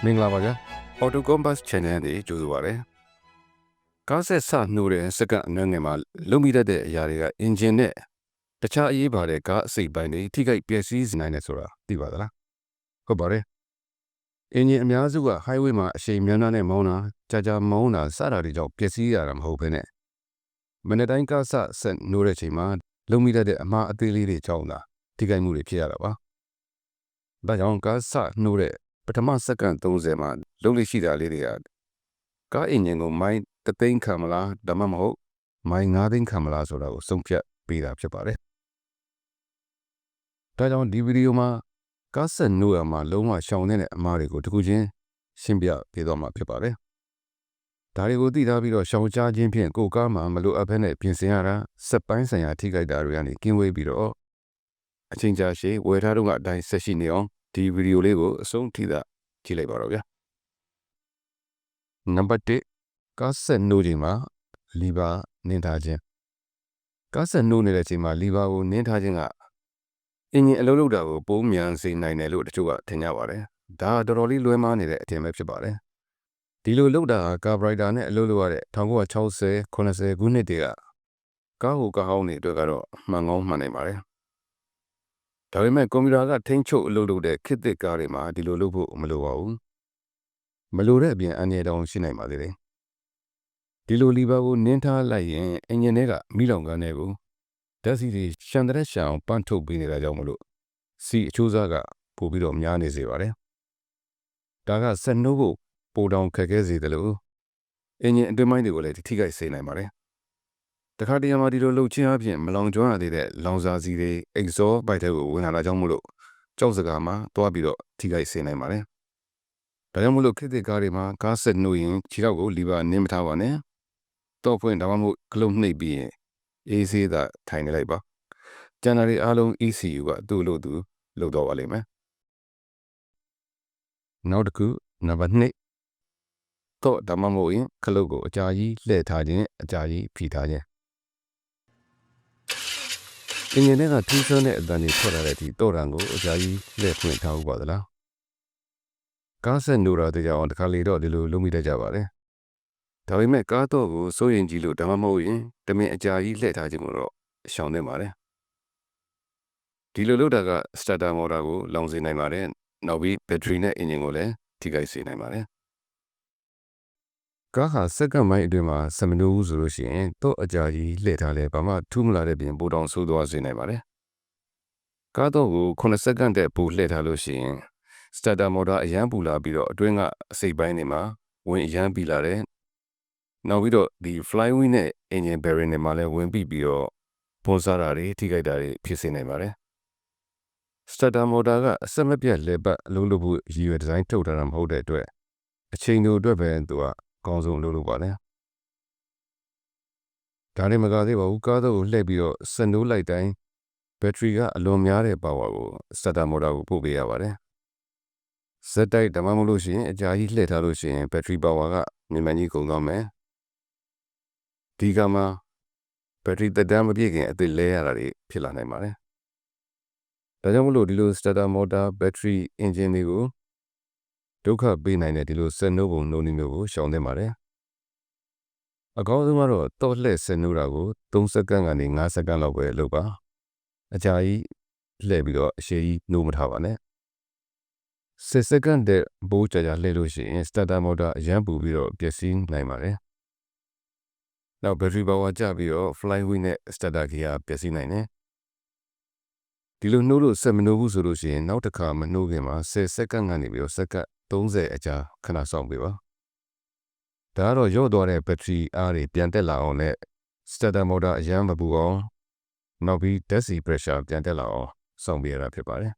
မင်္ဂလာပါဗျာ Auto Compass Channel နဲ့ကြိုဆိုပါရစေကားဆက်ဆနှိုးတဲ့စက္ကန့်အနည်းငယ်မှာလုံမိတတ်တဲ့အရာတွေကအင်ဂျင်နဲ့တခြားအရေးပါတဲ့ကားအစိတ်ပိုင်းတွေထိခိုက်ပျက်စီးစေနိုင်တယ်ဆိုတာသိပါသလားဟုတ်ပါတယ်အင်ဂျင်အများစုက highway မှာအရှိန်များများနဲ့မောင်းတာကြာမောင်းတာစတာတွေကြောင့်ပျက်စီးရတာမဟုတ်ဘဲနဲ့မနေ့တိုင်းကားဆက်နှိုးတဲ့ချိန်မှာလုံမိတတ်တဲ့အမှားအသေးလေးတွေကြောင့်သာထိခိုက်မှုတွေဖြစ်ရတာပါဒါကြောင့်ကားဆက်နှိုးတဲ့ပထမစက္ကန့်30မှာလုံလိရှိတာလေးတွေကကားအင်ဂျင်ကိုမိုင်း3သိန်းခံမလားဒါမှမဟုတ်မိုင်း5သိန်းခံမလားဆိုတာကိုဆုံးဖြတ်ပေးတာဖြစ်ပါတယ်ဒါကြောင့်ဒီဗီဒီယိုမှာကားဆက်နှိုးရမှာလုံးဝရှောင်တဲ့အမှားတွေကိုတစ်ခုချင်းရှင်းပြပေးသွားမှာဖြစ်ပါတယ်ဒါတွေကိုသိထားပြီးတော့ရှောင်ရှားခြင်းဖြင့်ကိုယ်ကားမှာမလိုအပ်ဘဲနဲ့ပြင်ဆင်ရတာစက်ပိုင်းဆိုင်ရာထိခိုက်တာတွေကနေကင်းဝေးပြီးတော့အချိန်ကြာရှည်ဝယ်ထားတော့ကအတိုင်းဆက်ရှိနေအောင်ဒီဗီဒီယိုလေးကိုအဆုံးထိကြည့်လိုက်ပါတော့ဗျာနံပါတ်1ကားဆက်နှိုးချိန်မှာလီဗာနင်းထားခြင်းကားဆက်နှိုးနေတဲ့အချိန်မှာလီဗာကိုနင်းထားခြင်းကအင်ဂျင်အလုပ်လုပ်တာကိုပိုးမြန်စေနိုင်တယ်လို့တချို့ကထင်ကြပါတယ်ဒါတော်တော်လေးလွဲမှားနေတဲ့အထင်ပဲဖြစ်ပါတယ်ဒီလိုလုပ်တာကကာဘရိုက်တာနဲ့အလုပ်လုပ်ရတဲ့1960 80ခုနှစ်တည်းကကားဟိုကားဟောင်းတွေအတွက်ကတော့မှန်ကောင်းမှန်နိုင်ပါတယ်ဒါပေမဲ့ကွန်ပျူတာကထိန်းချုပ်အလုပ်လုပ်တဲ့ခေတ်သစ်ကားတွေမှာဒီလိုလုပ်ဖို့မလိုပါဘူးမလိုတဲ့အပြင်အန္တရာယ်တောင်ရှိနိုင်ပါသေးတယ်ဒီလိုလီဗာကိုနင်းထားလိုက်ရင်အင်ဂျင်ထဲကမီးလောင်ကန်းတွေကိုဓာတ်ဆီတွေရှန်တဲ့ရှန်အောင်ပန်းထုတ်ပေးနေတာကြောင့်မလို့စီအချိုးစားကပိုပြီးတော့များနေစေပါတယ်ဒါကဆက်နှိုးဖို့ပိုတောင်ခက်ခဲစေတယ်လို့အင်ဂျင်အတွင်းပိုင်းတွေကိုလည်းထိခိုက်စေနိုင်ပါတယ်တခါတရံမှာဒီလိုလှုပ်ချင်းအပြင်မလောင်ကျွမ်းရသေးတဲ့လောင်စာဆီတွေ exhaust ဘိုက်တွေကိုဝင်လာတာကြောင့်မလို့ကြောက်စကားမှာတွားပြီးတော့ထိခိုက်စေနိုင်ပါတယ်ဒါကြောင့်မလို့ခေတ်သစ်ကားတွေမှာကားဆက်နှိုးရင်ခြေထောက်ကိုလီဗာနင်းမထားပါနဲ့တော့ဖွင့်ဒါမှမဟုတ်ကလုံးနှိပ်ပြီးရင်အေးဆေးသာထိုင်နေလိုက်ပါကျန်တာတွေအားလုံး ECU ကသူ့လို့သူလုပ်တော့ပါလိမ့်မယ်နောက်တစ်ခုနံပါတ်2တော့ဒါမှမဟုတ်ရင်ခလုတ်ကိုအကြာကြီးလှည့်ထားခြင်းအကြာကြီးဖိထားခြင်းအင်ဂျင်ထဲကထူးဆန်းတဲ့အတန်တွေထွက်လာတဲ့အထိတော့တန်ကိုအကြာကြီးလှည့်ဖွင့်ထားဦးပါသလားကားဆက်နှိုးတာတကြအောင်တခါလေတော့ဒီလိုလုပ်မိတတ်ကြပါတယ်ဒါပေမဲ့ကားတော့ကိုစိုးရင်ကြီးလို့ဒါမှမဟုတ်ရင်တမင်အကြာကြီးလှည့်ထားခြင်းကိုတော့ရှောင်သင့်ပါတယ်ဒီလိုလုပ်တာကစတာတာမော်တာကိုလောင်စေနိုင်ပါတယ်နောက်ပြီးဘက်ထရီနဲ့အင်ဂျင်ကိုလည်းထိခိုက်စေနိုင်ပါတယ်ကားဟာစက္ကန့်ပိုင်းအတွင်းမှာစမနှိုးဘူးဆိုလို့ရှိရင်တော့အကြာကြီးလှည့်ထားလဲဘာမှထူးမလာတဲ့ပြင်ပိုတောင်ဆိုးသွားစေနိုင်ပါတယ်ကားတော့ကို9စက္ကန့်တည်းပိုလှည့်ထားလို့ရှိရင်စတာတာမော်တာအရန်ပူလာပြီးတော့အတွင်းကအစိပ်ပိုင်းတွေမှာဝင်အရန်ပြီးလာတယ်နောက်ပြီးတော့ဒီ flywheel နဲ့ engine bearing တွေမှာလည်းဝင်ပြီးတော့ပုံစားတာတွေထိခိုက်တာတွေဖြစ်စေနိုင်ပါတယ်စတာတာမော်တာကအဆက်မပြတ်လဲပတ်အလုံးလို့ဖို့ရည်ရွယ်ဒီဇိုင်းထုတ်ထားတာမဟုတ်တဲ့အတွက်အချိန်တို့အတွက်ပဲသူကအကောင်းဆုံးလုပ်ပါလေဒါနဲ့မကသေးပါဘူးကားတော့ကိုလှည့်ပြီးတော့စနိုးလိုက်တိုင်းဘက်ထရီကအလွန်များတဲ့ပါဝါကိုစတာတာမော်တာကိုပို့ပေးရပါတယ်ဇက်တိုက်ဒါမှမဟုတ်လို့ရှိရင်အကြာကြီးလှည့်ထားလို့ရှိရင်ဘက်ထရီပါဝါကမြန်ကြီးကုန်သွားမယ်ဒီကမှာဘက်ထရီသက်တမ်းမပြည့်ခင်အသစ်လဲရတာတွေဖြစ်လာနိုင်ပါတယ်ဒါကြောင့်မလို့ဒီလိုစတာတာမော်တာဘက်ထရီအင်ဂျင်တွေကိုဒုက္ခပေးနိုင်တဲ့ဒီလိုဆက်နှိုးပုံနှိုးနည်းမျိုးကိုရှောင်သင့်ပါတယ်အကောင်းဆုံးကတော့တော့လှည့်ဆက်နှိုးတာကို3စက္ကန့်ကနေ5စက္ကန့်လောက်ပဲလုပ်ပါအကြာကြီးလှည့်ပြီးတော့အရှည်ကြီးနှိုးမထားပါနဲ့10စက္ကန့်တည်းဘိုးကြာလှည့်လို့ရှိရင်စတာတာမော်တာအရန်ပူပြီးတော့ပျက်စီးနိုင်ပါတယ်နောက်ဘက်ထရီပါဝါကျပြီးတော့ flywheel နဲ့ starter gear ပျက်စီးနိုင်တယ်ဒီလိုနှိုးလို့ဆက်မနှိုးဘူးဆိုလို့ရှိရင်နောက်တစ်ခါမနှိုးခင်မှာ10စက္ကန့်ကနေပြီးတော့စက္ကန့်30အကြာခဏစောင့်ပေးပါဒါကတော့ရော့သွားတဲ့ဘက်ထရီအားတွေပြန်တက်လာအောင်နဲ့ starter motor အရန်မပူအောင်နောက်ပြီး ဓာတ်ဆီ pressure ပြန်တက်လာအောင်စောင့်ပေးရတာဖြစ်ပါတယ်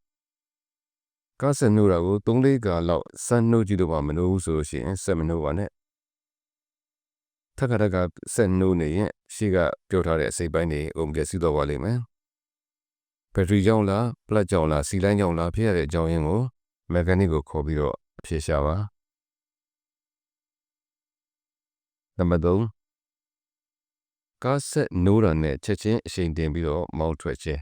ကားဆက်နှိုးတာကို3-4ခါလောက်စမ်းနှိုးကြည့်လို့မှမနှိုးဘူးဆိုလို့ရှိရင်ဆက်မနှိုးပါနဲ့ထက်ခါဆက်နှိုးနေရင်ရှေ့ကပြောထားတဲ့အစိပ်ပိုင်းတွေအုံပြည့်စည်တော့ပါလိမ့်မယ်ဘက်ထရီကြောင့်လားပလတ်ကြောင့်လားစီလိုင်းကြောင့်လားဖြစ်ရတဲ့အကြောင်းရင်းကိုမက်ကာနစ်ကိုခေါ်ပြီးတော့အဖြေရှာပါနံပါတ်3ကားဆက်နှိုးတာနဲ့ချက်ချင်းအချိန်တင်ပြီးတော့မောင်းထွက်ခြင်း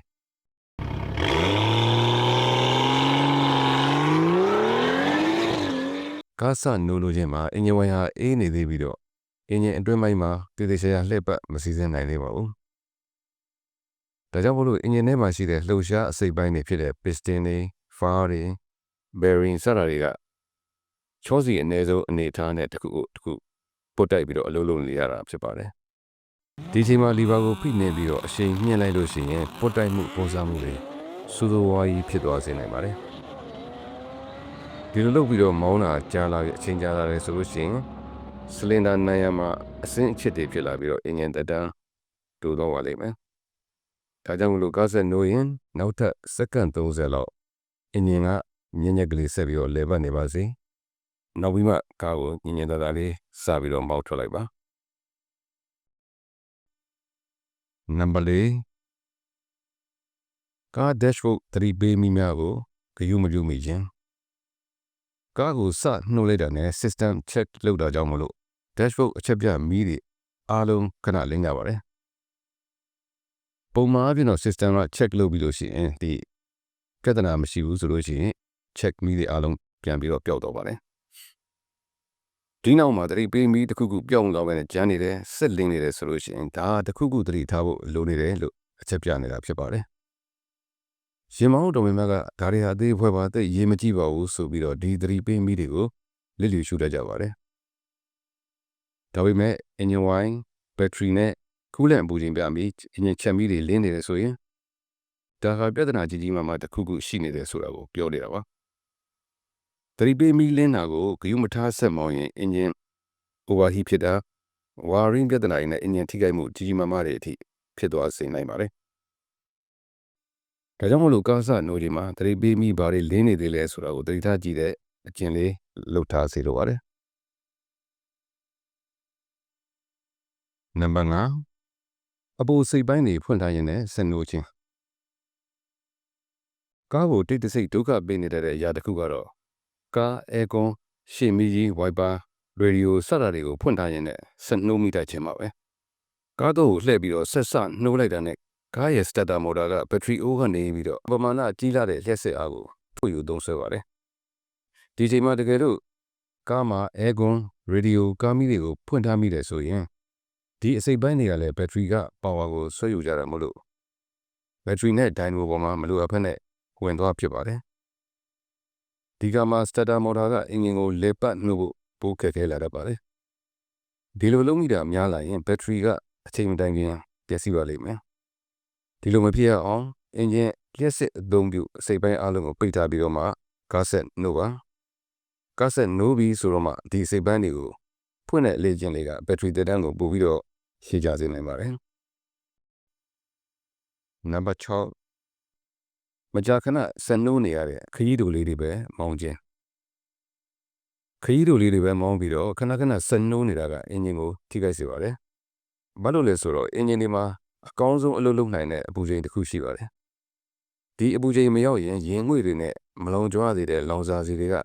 ကားစနိုးလို့ချင်းမှာအင်ဂျင်ဝိုင်ဟာအေးနေသေးပြီးတော့အင်ဂျင်အတွင်းပိုင်းမှာတည်တည်ရှာရှာလှည့်ပတ်မစီစဉ်နိုင်သေးပါဘူး။ဒါကြောင့်မို့လို့အင်ဂျင်ထဲမှာရှိတဲ့လှုပ်ရှားအစိတ်ပိုင်းတွေဖြစ်တဲ့ piston တွေ phare တွေ bearing စတာတွေကချောစီအနည်းဆုံးအနေအထားနဲ့တစ်ခုပုတ်တိုက်ပြီးတော့အလုပ်လုပ်နေရတာဖြစ်ပါတယ်။ဒီချိန်မှာလီဗာကိုဖိနှိပ်ပြီးတော့အရှိန်မြင့်လိုက်လို့ရှိရင်ပုတ်တိုက်မှုပုံစံမှုတွေစိုးစိုးဝါးကြီးဖြစ်သွားစေနိုင်ပါတယ်။ဒီလိုလုပ်ပြီးတော့မောင်းတာကြာလာပြီးအချိန်ကြာလာတယ်ဆိုလို့ရှိရင်စလင်ဒါနိုင်ရမှာအဆင့်အချစ်တွေဖြစ်လာပြီးတော့အင်ဂျင်သက်တမ်းတိုးတော့ပါလိမ့်မယ်။ဒါကြောင့်မလို့ကားဆက်နိုးရင်နောက်ထပ်စက္ကန့်30လောက်အင်ဂျင်ကညံ့ညက်ကလေးဆက်ပြီးတော့လဲပတ်နေပါစေ။နောက်ပြီးမှကားကိုညင်ညင်သာသာလေးစပြီးတော့မောင်းထွက်လိုက်ပါနံပါတ်၄ကား dashboard သတိပေးမိများကိုဂရုမပြုမိခြင်းကားကိုစနှိုးလိုက်တာနဲ့ system check လုပ်တာကြောင့်မလို့ dashboard အချက်ပြမီးတွေအားလုံးခဏလင်းကြပါတယ်ပုံမှန်အပြင်တော့ system က check လုပ်ပြီးလို့ရှိရင်ဒီပြဿနာမရှိဘူးဆိုလို့ရှိရင် check မီးတွေအားလုံးပြန်ပြီးတော့ပျောက်တော့ပါတယ်ဒီနောက်မှာသတိပေးမိတစ်ခုခုပျောက်သွားမယ်နဲ့ကျန်နေတယ်ဆက်လင်းနေတယ်ဆိုလို့ရှိရင်ဒါတစ်ခုခုသတိထားဖို့လိုနေတယ်လို့အချက်ပြနေတာဖြစ်ပါတယ်ရင်မောင်းတော်များများကဒါတွေဟာအသေးဖွဲပါသိရေးမကြည့်ပါဘူးဆိုပြီးတော့ဒီသတိပေးမိတွေကိုလစ်လျူရှုတတ်ကြပါတယ်ဒါပေမဲ့ engine wine battery နဲ့ကူးလန့်ပူချိန်ပြပြီး engine ချက်မီးတွေလင်းနေတယ်ဆိုရင်ဒါဟာပြဿနာကြီးကြီးမားမားတစ်ခုခုရှိနေတယ်ဆိုတာကိုပြောနေတာပါသတိပေးမိလင်းတာကိုဂရုမထားဆက်မောင်းရင် engine overheat ဖြစ်တာ wiring ပြဿနာတွေနဲ့ engine ထိခိုက်မှုကြီးကြီးမားမားတွေအထိဖြစ်သွားစေနိုင်ပါတယ်ဒါကြောင့်မလို့ကားစနိုးချိန်မှာသတိပေးမိဘာတွေလင်းနေသေးလဲဆိုတာကိုသတိထားကြည့်တဲ့အကျင့်လေးလုပ်ထားစေလိုပါတယ်နံပါတ်5အပိုစိတ်ပိုင်းတွေဖွင့်ထားရင်လည်းဆက်နိုးခြင်းကားကိုတိတ်တဆိတ်ဒုက္ခပေးနေတဲ့အရာတစ်ခုကတော့ကားအဲကွန်ရှေ့မီးကြီးဝိုက်ပါရေဒီယိုစတာတွေကိုဖွင့်ထားရင်လည်းဆက်နှိုးမိတတ်ခြင်းပါပဲကားတော့လှည့်ပြီးတော့ဆက်စနှိုးလိုက်တာနဲ့ကားရဲ့ starter motor ကဘက်ထရီအိုးကနေပြီးတော့ပမာဏကြီးလာတဲ့လျှက်စစ်အားကိုထုတ်ယူသုံးစွဲပါတယ်ဒီချိန်မှာတကယ်လို့ကားမှာအဲကွန်ရေဒီယိုကားမီးတွေကိုဖွင့်ထားမိတယ်ဆိုရင်ဒီအစိတ်ပိုင်းတွေကလည်းဘက်ထရီကပါဝါကိုဆွဲယူကြတာမလို့ဘက်ထရီနဲ့ဒိုင်နိုပေါ်မှာမလိုအပ်ဖက်နဲ့ဝင်သွားဖြစ်ပါတယ်ဒီကမှာ starter motor ကအင်ဂျင်ကိုလေပတ်နှုတ်ဖို့ပိုးခက်ခဲလာတတ်ပါတယ်ဒီလိုလုံးမိတာများလာရင်ဘက်ထရီကအချိန်မတိုင်ခင်ပျက်စီးပါလိမ့်မယ်ဒီလိုမဖြစ်ရအောင်အင်ဂျင်လျှက်စစ်အသုံးပြုအစိတ်ပိုင်းအားလုံးကိုပိတ်ထားပြီးတော့မှကားဆက်နှုတ်ပါကားဆက်နိုးပြီးဆိုတော့မှဒီအစိတ်ပိုင်းတွေကိုဖွင့်တဲ့အလေးချင်းလေးကဘက်ထရီသက်တမ်းကိုပို့ပြီးတော့ရှည်ကြစေနိုင်ပါတယ်နံပါတ်6မကြာခဏဆက်နှိုးနေရတဲ့ခရီးတိုလေးတွေပဲမောင်းခြင်းခရီးတိုလေးတွေပဲမောင်းပြီးတော့ခဏခဏဆက်နှိုးနေတာကအင်ဂျင်ကိုထိခိုက်စေပါတယ်ဘာလို့လဲဆိုတော့အင်ဂျင်တွေမှာအကောင်းဆုံးအလုပ်လုပ်နိုင်တဲ့အပူချိန်တစ်ခုရှိပါတယ်ဒီအပူချိန်မရောက်ရင်ရင်ငွေ့တွေနဲ့မလုံကြွစေတဲ့လောင်စာဆီတွေက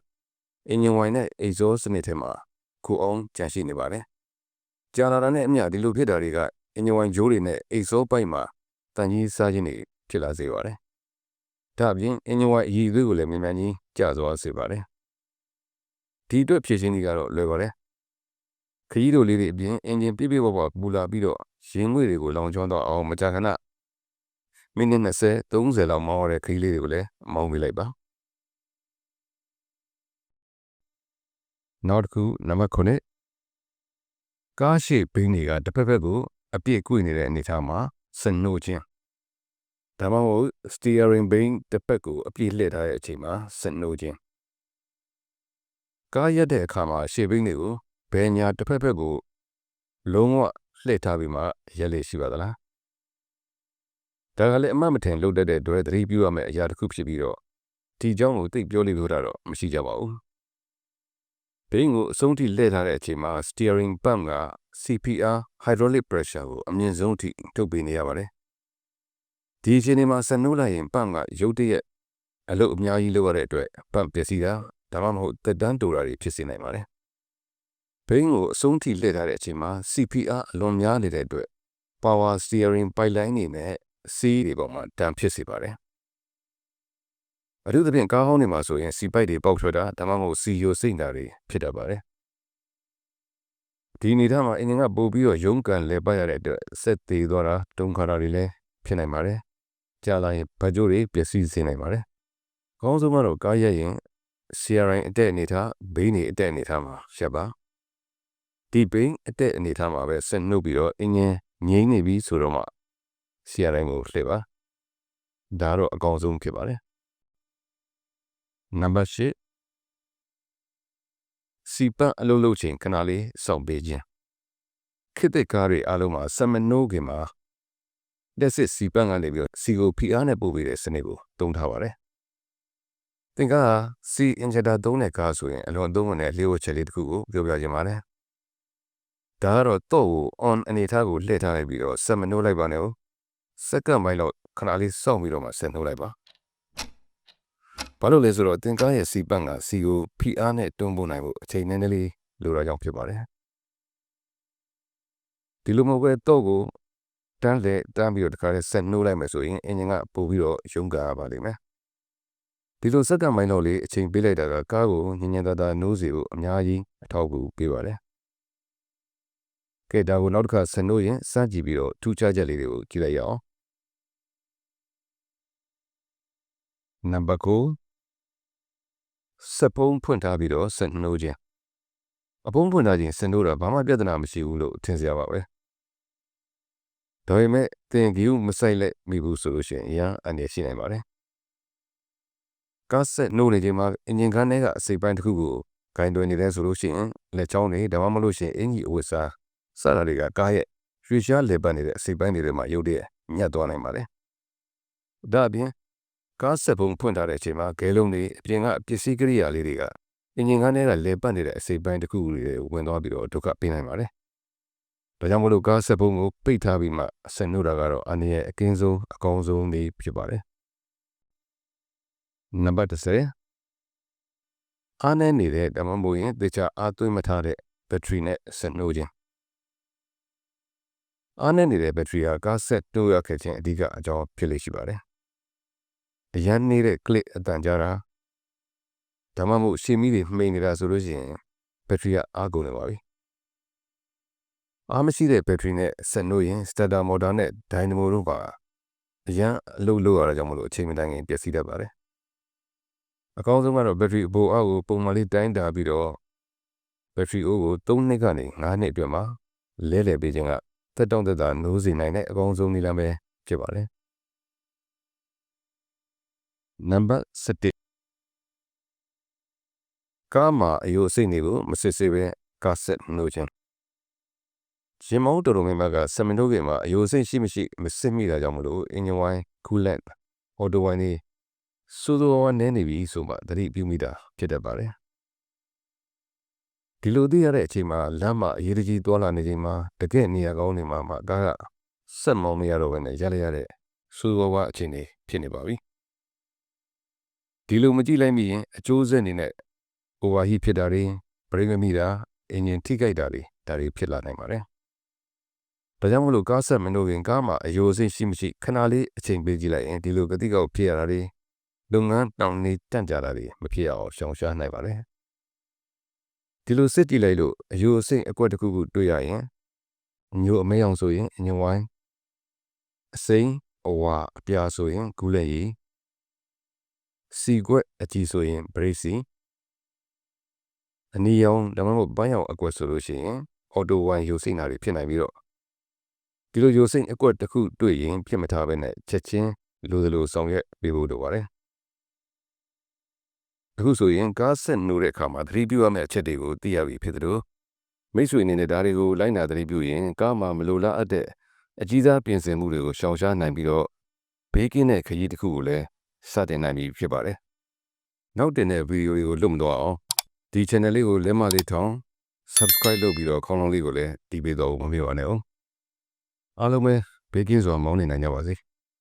အင်ဂျင်ဝိုင်နဲ့အိတ်ဇောစနစ်ထဲမှာခိုအောင်ကျန်ရှိနေပါတယ်ကြာလာတာနဲ့အမျှဒီလိုဖြစ်တာတွေကအင်ဂျင်ဝိုင်ဂျိုးတွေနဲ့အိတ်ဇောပိုက်မှာတန်ကြီးစားခြင်းတွေဖြစ်လာစေပါတယ်ဒါအပြင်အင်ဂျင်ဝိုင်အရည်အသွေးကိုလည်းမြန်မြန်ကြီးကျသွားစေပါတယ်ဒီအတွက်ဖြည့်ခြင်းတွေကတော့လွယ်ပါတယ်ခရီးတိုလေးတွေအပြင်အင်ဂျင်ပြည့်ပြည့်ဝဝပူလာပြီးတော့ရင်ငွေ့တွေကိုလောင်ကျွမ်းတော့အောင်မကြာခဏမိနစ်20-30လောက်မောင်းရတဲ့ခရီးလေးတွေကိုလည်းမောင်းမိလိုက်ပါနောက်တစ်ခုနံပါတ်9ကားရှိဘိန်းတွေကတစ်ဖက်ဖက်ကိုအပြည့်ကွေ့နေတဲ့အနေအထားမှာဆက်နှိုးခြင်းဒါမှမဟုတ် steering ဘိန်းတစ်ဖက်ကိုအပြည့်လှည့်ထားတဲ့အချိန်မှာဆက်နှိုးခြင်းကားရက်တဲ့အခါမှာရှေ့ဘိန်းတွေကိုဘယ်ညာတစ်ဖက်ဖက်ကိုလုံးဝလှည့်ထားပြီးမှရက်လေရှိပါသလားဒါကလည်းအမှတ်မထင်လုပ်တတ်တဲ့အတွက်သတိပြုရမယ့်အရာတစ်ခုဖြစ်ပြီးတော့ဒီအကြောင်းကိုသိပြောလို့ပြောတာတော့မရှိကြပါဘူးဘိန်းကိုအဆုံးထိလှည့်ထားတဲ့အချိန်မှာ steering pump က CPR hydraulic pressure ကိုအမြင့်ဆုံးထိထုတ်ပေးနေရပါတယ်ဒီအချိန်မှာဆက်နှိုးလိုက်ရင် pump ကရုတ်တရက်အလုပ်အများကြီးလုပ်ရတဲ့အတွက် pump ပျက်စီးတာဒါမှမဟုတ်သက်တမ်းတိုတာတွေဖြစ်စေနိုင်ပါတယ်ဘိန်းကိုအဆုံးထိလှည့်ထားတဲ့အချိန်မှာ CPR အလွန်များနေတဲ့အတွက် power steering pipeline တွေနဲ့စီးတွေပေါ်မှာတန်ဖြစ်စေပါတယ် အထူးသဖြင့်ကားဟောင်းတွေမှာဆိုရင်စီပိုက်တွေပေါက်ထွက်တာဒါမှမဟုတ်စီယိုစိတ်နာတွေဖြစ်တတ်ပါတယ်ဒီအနေထားမှာအင်ဂျင်ကပို့ပြီးတော့ရုန်းကန်လဲပတ်ရတဲ့အတွက်ဆက်သေးသွားတာတုံခါတာတွေလည်းဖြစ်နိုင်ပါတယ်ကြာလာရင်ဗတ်ကြိုးတွေပျက်စီးစေနိုင်ပါတယ်အကောင်းဆုံးကတော့ကားရက်ရင် CRI အတက်အနေထားဘေးနေအတက်အနေထားမှာရှက်ပါဒီဘေးအတက်အနေထားမှာပဲဆက်နှုတ်ပြီးတော့အင်ဂျင်ငြိမ်းနေပြီဆိုတော့မှ CRI ကိုလှည့်ပါဒါတော့အကောင်းဆုံးဖြစ်ပါတယ်နံပါတ်8စီပန့်အလုပ်လုပ်ချိန်ခဏလေးစောင့်ပေးခြင်းခေတ်သစ်ကားတွေအားလုံးမှာစမနိုးခင်မှာလက်စစ်စီပန့်ကနေပြီးတော့စီကိုဖိအားနဲ့ပို့ပေးတဲ့စနစ်ကိုသုံးထားပါတယ်သင်ကစီအင်ဂျင်တာသုံးတဲ့ကားဆိုရင်အလွန်သုံးဝင်တဲ့လျှို့ဝှက်ချက်လေးတစ်ခုကိုပြောပြချင်ပါတယ်ဒါကတော့တော့ကို on အနေထားကိုလှည့်ထားလိုက်ပြီးတော့စမနိုးလိုက်ပါနဲ့စက္ကန့်ပိုင်းလောက်ခဏလေးစောင့်ပြီးတော့မှဆက်နှိုးလိုက်ပါဘာလို့လဲဆိုတော့သင်ကားရဲ့စီပန့်ကစီကိုဖိအားနဲ့တွန်းပို့နိုင်ဖို့အချိန်နည်းနည်းလေးလိုတာကြောင့်ဖြစ်ပါတယ်ဒီလိုမျိုးပဲတော့ကိုတန်းပြီးတော့တခါလေးဆက်နှိုးလိုက်မယ်ဆိုရင်အင်ဂျင်ကပို့ပြီးတော့ရုန်းကန်ရပါလိမ့်မယ်ဒီလိုစက္ကန့်ပိုင်းလောက်လေးအချိန်ပေးလိုက်တာကကားကိုညင်ညင်သာသာနှိုးစေဖို့အများကြီးအထောက်အကူပေးပါတယ်ကဲဒါကိုနောက်တစ်ခါဆက်နှိုးရင်စကြည့်ပြီးတော့ထူးခြားချက်လေးတွေကိုကြည့်လိုက်ရအောင်နံပါတ်9စပုံးဖွင့်ထားပြီးတော့ဆက်နှိုးခြင်းအပုံးဖွင့်ထားခြင်းဆက်နှိုးတာဘာမှပြဿနာမရှိဘူးလို့ထင်စရာပါပဲဒါပေမဲ့သင်ဂီယုမဆိုင်လက်မိဘူးဆိုလို့ရှိရင်အရာအနေရှိနိုင်ပါတယ်ကားဆက်နှိုးနေချိန်မှာအင်ဂျင်ခန်းထဲကအစိပ်ပိုင်းတစ်ခုကိုဂိုင်တွယ်နေတဲ့ဆိုလို့ရှိရင်လက်ချောင်းတွေဒါမှမဟုတ်ရှင်အင်ကြီးအဝတ်စားစတာတွေကကားရဲ့ရွှေရှားလေပတ်နေတဲ့အစိပ်ပိုင်းတွေမှာရုပ်တရက်ညှက်သွားနိုင်ပါတယ်ဒါအပြင်ကားဆက်ပုံဖွင့်ထားတဲ့အချိန်မှာဂဲလုံးတွေအပြင်ကပစ္စည်းကိရိယာလေးတွေကအင်ဂျင်ခန်းထဲကလေပတ်နေတဲ့အစိပ်ပိုင်းတစ်ခုတွေဝင်သွားပြီးတော့ဒုက္ခပေးနိုင်ပါတယ်ဒါကြောင့်မလို့ကားဆက်ပုံကိုပိတ်ထားပြီးမှဆက်နှိုးတာကတော့အနေရဲ့အကင်းဆုံးအကောင်းဆုံးလေးဖြစ်ပါတယ်နံပါတ်10အားနည်းနေတဲ့ဒါမှမဟုတ်ရင်တခြားအားသွင်းမထားတဲ့ဘက်ထရီနဲ့ဆက်နှိုးခြင်းအားနည်းနေတဲ့ဘက်ထရီကကားဆက်တိုးရခဲ့ခြင်းအဓိကအကြောင်းဖြစ်လေ့ရှိပါတယ်အရန်နေတဲ့ကလစ်အတန်ကြာတာဒါမှမဟုတ်ရှင်းမီးတွေမှိန်နေတာဆိုလို့ရှိရင်ဘက်ထရီကအားကုန်နေပါပြီအားမရှိတဲ့ဘက်ထရီနဲ့ဆက်နှိုးရင်စတာတာမော်တာနဲ့ဒိုင်နမိုတို့ပါအရန်အလုပ်လုပ်ရတာကြောင့်မလို့အချိန်မတိုင်ခင်ပျက်စီးတတ်ပါတယ်အကောင်းဆုံးကတော့ဘက်ထရီအပိုအားကိုပုံမှန်လေးတိုင်းတာပြီးတော့ဘက်ထရီအိုးကို3နှစ်ကနေ5နှစ်အတွင်းမှာလဲပေးခြင်းကသက်တောင့်သက်သာနိုးစေနိုင်တဲ့အကောင်းဆုံးနည်းလမ်းပဲဖြစ်ပါတယ်နံပါတ်7ကားမှာအယိုစိတ်တွေကိုမစစ်ဆေးပဲကားဆက်နှိုးခြင်းရင်မောင်းတော်တော်များများကစမနိုးခင်မှာအယိုစိတ်ရှိမရှိမစစ်မိတာကြောင့်မလို့အင်ဂျင်ဝိုင်းကူလန့်အော်တိုဝိုင်းတွေစိုးစိုးဝါးနည်းနေပြီဆိုမှသတိပြုမိတာဖြစ်တတ်ပါတယ်ဒီလိုသိရတဲ့အချိန်မှာလမ်းမှာအရေးကြီးသွားလာနေချိန်မှာတကယ့်နေရာကောင်းနေမှာကားကဆက်မောင်းမရတော့ဘဲနဲ့ရတဲ့စိုးစိုးဝါးအခြေအနေဖြစ်နေပါပြီဒီလိုမကြည့်လိုက်မိရင်အကျိုးဆက်အနေနဲ့overheat ဖြစ်တာတွေဘရိတ်မမိတာအင်ဂျင်ထိခိုက်တာတွေဒါတွေဖြစ်လာနိုင်ပါတယ်ဒါကြောင့်မလို့ကားဆက်မနှိုးခင်ကားမှာအယိုစိတ်ရှိမရှိခဏလေးအချိန်ပေးကြည့်လိုက်ရင်ဒီလိုကတိကောက်ဖြစ်ရတာတွေလုပ်ငန်းတောင်နေတန့်ကြတာတွေမဖြစ်အောင်ရှောင်ရှားနိုင်ပါတယ်ဒီလိုစစ်ကြည့်လိုက်လို့အယိုစိတ်အကွက်တစ်ခုခုတွေ့ရရင်အညိုအမဲအောင်ဆိုရင်အညိုဝိုင်းအစိမ်းအဝါအပြာဆိုရင်ကူးလက်ရည်စီကွက်အကြီးဆိုရင်ဘရိတ်စီအနီရောင်ဒါမှမဟုတ်ပန်းရောင်အကွက်ဆိုလို့ရှိရင်အော်တိုဝိုင်းယိုစိတ်နာတွေဖြစ်နိုင်ပြီးတော့ဒီလိုယိုစိတ်အကွက်တစ်ခုတွေ့ရင်ဖြစ်မထားဘဲနဲ့ချက်ချင်းလိုဆောင်ရွက်ပေးဖို့လိုပါတယ်အခုဆိုရင်ကားဆက်နှိုးတဲ့အခါမှာသတိပြုရမယ့်အချက်တွေကိုသိရပြီဖြစ်သလိုမိတ်ဆွေအနေနဲ့ဒါတွေကိုလိုက်နာသတိပြုရင်ကားမှာမလိုလားအပ်တဲ့အကြီးစားပြင်ဆင်မှုတွေကိုရှောင်ရှားနိုင်ပြီးတော့ဘေးကင်းတဲ့ခရီးတစ်ခုကိုလည်းစတင်နိုင်ပြီဖြစ်ပါတယ်နောက်တင်တဲ့ဗီဒီယိုတွေကိုလွတ်မသွားအောင်ဒီ channel လေးကိုလက်မလေးထောင် subscribe လုပ်ပြီးတော့ခေါင်းလုံးလေးကိုလည်းတီးပေးတော့မမေ့ပါနဲ့အောင်အားလုံးပဲဘေးကင်းစွာမောင်းနေနိုင်ကြပါစေ